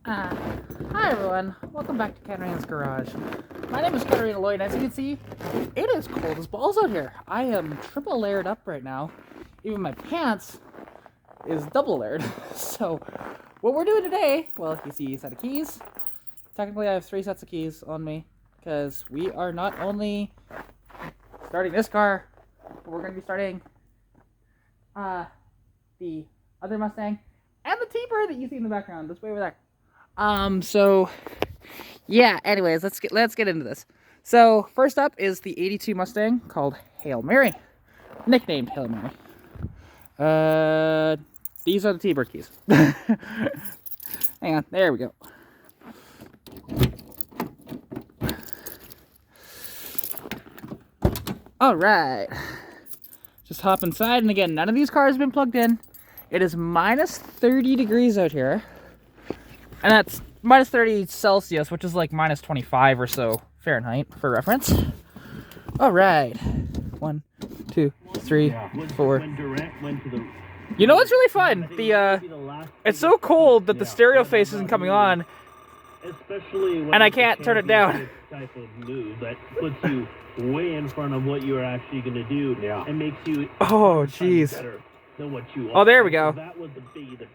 Hi everyone, welcome back to Katarina's Garage. My name is Katarina Lloyd, and as you can see, it is cold as balls out here. I am triple layered up right now. Even my pants is double layered. So, what we're doing today, well, you see a set of keys. Technically, I have 3 sets of keys on me, because we are not only starting this car, but we're going to be starting the other Mustang and the T-Bird that you see in the background, this way over there. So yeah, anyways, let's get into this. So first up is the 82 Mustang called Hail Mary, nicknamed Hail Mary. These are the T-Bird keys. Hang on, there we go. All right, just hop inside, and again, none of these cars have been plugged in. It is minus 30 degrees out here. And that's minus 30 Celsius, which is like minus 25 or so Fahrenheit, for reference. All right. 1, 2, 3, 4. You know what's really fun? It's so cold that the stereo face isn't coming on, and I can't turn it down. Type of move that puts you way in front of what you're actually going to do, and makes you oh, jeez. What you oh, there we go. That was the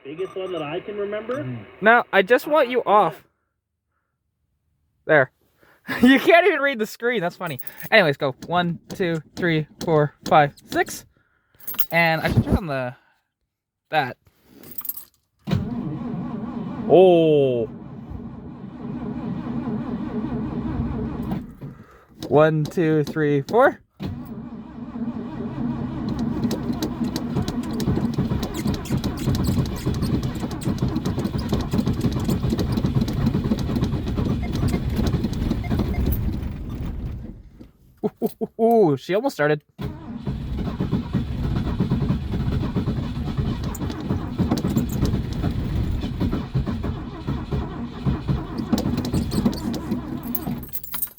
biggest one that I can remember. No, I just want you off. There. You can't even read the screen. That's funny. Anyways, go. 1, 2, 3, 4, 5, 6. And I should turn on that. Oh. 1, 2, 3, 4. Ooh, she almost started.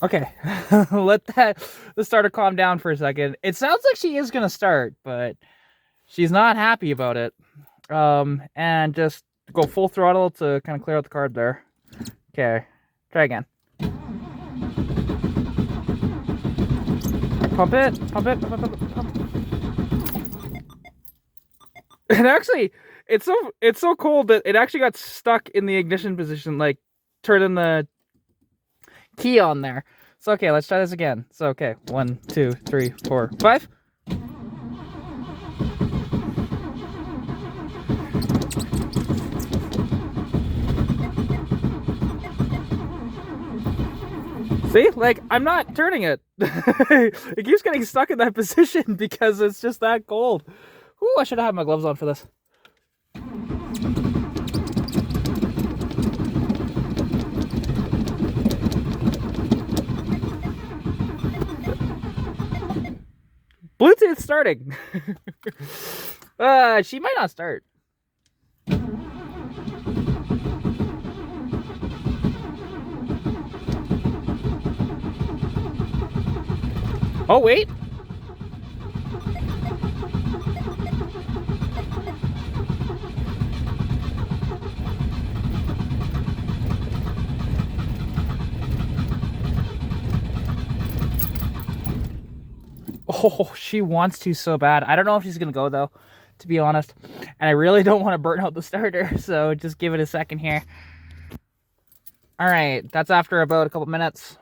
Okay, let the starter calm down for a second. It sounds like she is gonna start, but she's not happy about it. And just go full throttle to kind of clear out the carb there. Okay, try again. Pump it, pump it, pump it, pump it. And actually, it's so cold that it actually got stuck in the ignition position, like turning the key on there. So okay, let's try this again. So okay, 1, 2, 3, 4, 5. See, like, I'm not turning it. It keeps getting stuck in that position because it's just that cold. Ooh, I should have had my gloves on for this. Bluetooth starting. She might not start. Oh, wait. Oh, she wants to so bad. I don't know if she's going to go, though, to be honest. And I really don't want to burn out the starter, so just give it a second here. All right, that's after about a couple minutes.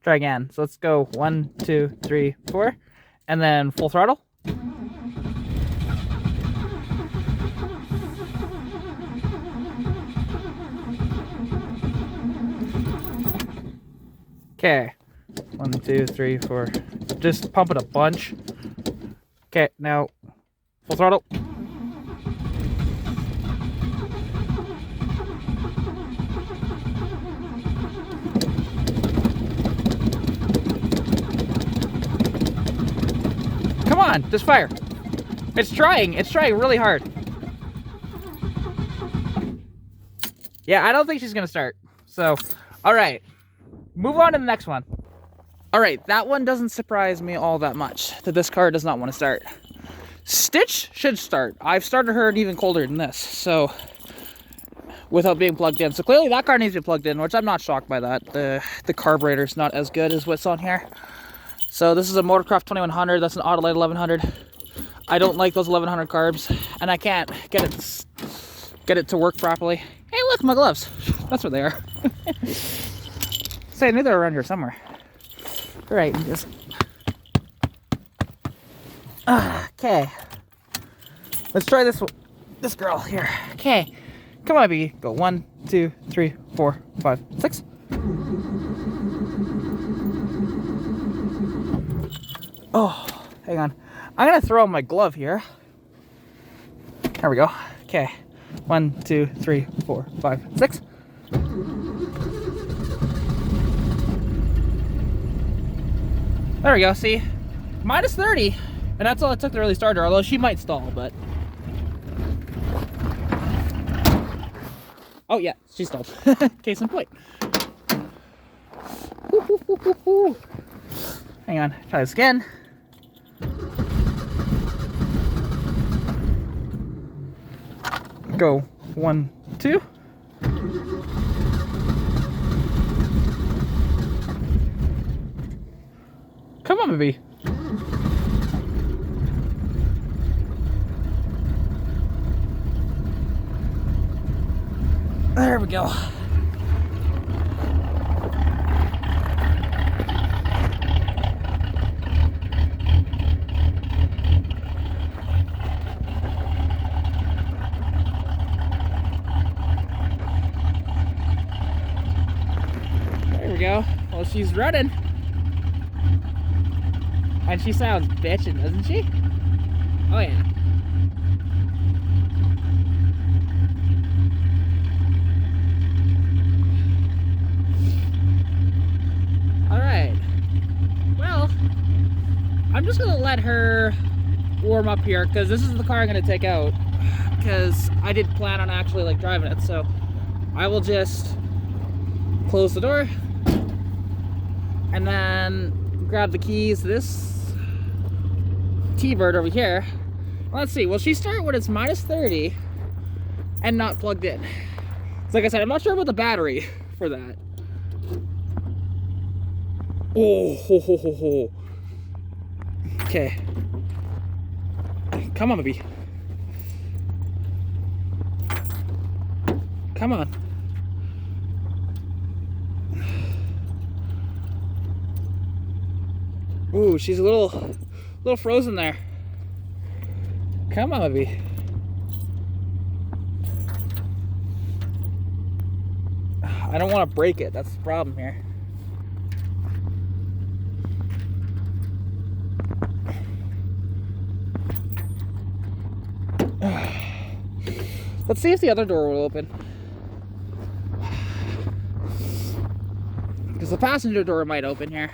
Try again. So let's go 1, 2, 3, 4, and then full throttle. Okay, 1, 2, 3, 4. Just pump it a bunch. Okay, now full throttle. Come on, just fire. It's trying really hard. Yeah, I don't think she's gonna start. So, all right, move on to the next one. All right, that one doesn't surprise me all that much, that this car does not want to start. Stitch should start. I've started her even colder than this, so without being plugged in. So clearly that car needs to be plugged in, which I'm not shocked by that. The carburetor's not as good as what's on here. So this is a Motorcraft 2100. That's an Autolite 1100. I don't like those 1100 carbs, and I can't get it to work properly. Hey, look, my gloves. That's what they are. Say, I knew they were around here somewhere. All right, just. Okay. Let's try this girl here. Okay. Come on, baby. Go 1, 2, 3, 4, 5, 6. Oh, hang on. I'm gonna throw my glove here. There we go. Okay. 1, 2, 3, 4, 5, 6. There we go. See, minus 30, and that's all it took to really start her. Although she might stall, but oh yeah, she stalled. Case in point. Hang on. Try this again. Go 1, 2. Come on, baby. There we go. There we go. Well, she's running. And she sounds bitchin', doesn't she? Oh yeah. Alright. Well, I'm just gonna let her warm up here, because this is the car I'm gonna take out. Because I didn't plan on actually like driving it, so I will just close the door and then grab the keys to this T-Bird over here. Let's see, will she start when it's minus 30 and not plugged in? So like I said, I'm not sure about the battery for that. Oh, ho, ho, ho, ho. Okay. Come on, baby. Come on. Ooh, she's a little frozen there. Come on, baby. I don't want to break it. That's the problem here. Let's see if the other door will open. Because the passenger door might open here.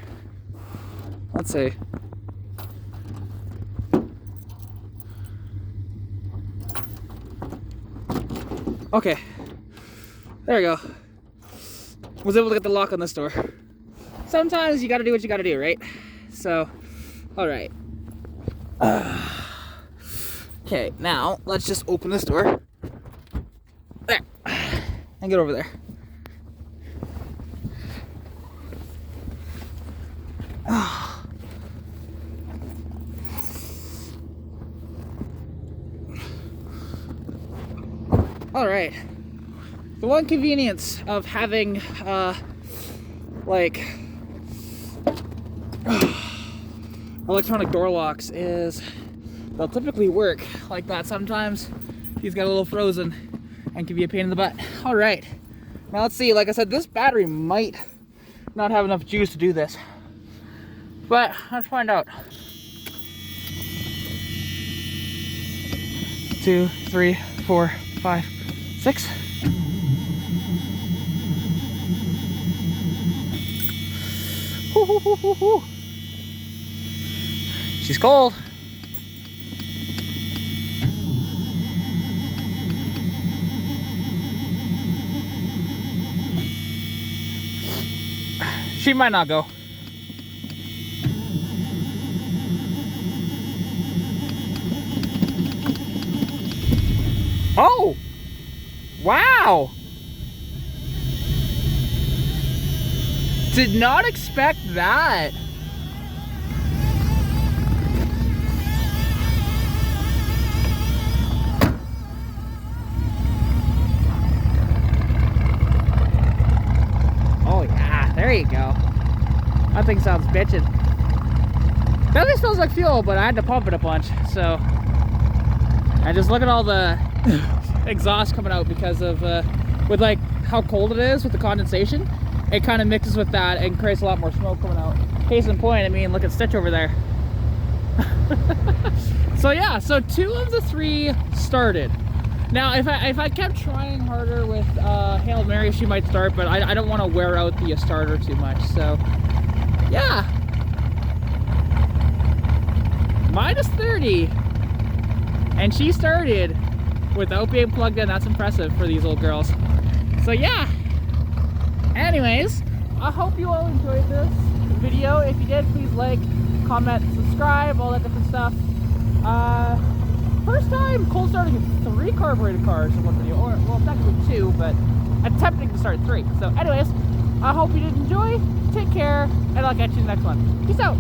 Let's see. Okay. There we go. Was able to get the lock on this door. Sometimes you gotta do what you gotta do, right? So, alright. Okay, now let's just open this door. There. And get over there. All right. The one convenience of having like electronic door locks is they'll typically work like that. Sometimes he's got a little frozen and can be a pain in the butt. All right. Now let's see. Like I said, this battery might not have enough juice to do this, but let's find out. 2, 3, 4, 5, 6. Hoo, hoo, hoo, hoo, hoo. She's cold. She might not go. Oh! Wow! Did not expect that. Oh yeah, there you go. That thing sounds bitchin'. That thing smells like fuel, but I had to pump it a bunch, so. And just look at all the exhaust coming out because of, with like how cold it is with the condensation. It kind of mixes with that and creates a lot more smoke coming out. Case in point, I mean, look at Stitch over there. So yeah, so 2 of the 3 started. Now, if I kept trying harder with Hail Mary, she might start, but I don't want to wear out the starter too much. So yeah, minus 30, and she started without being plugged in. That's impressive for these old girls. So yeah. Anyways, I hope you all enjoyed this video. If you did, please like, comment, subscribe, all that different stuff. First time cold starting 3 carbureted cars in one video, or well, technically 2, but attempting to start 3. So anyways, I hope you did enjoy. Take care, and I'll catch you in the next one. Peace out.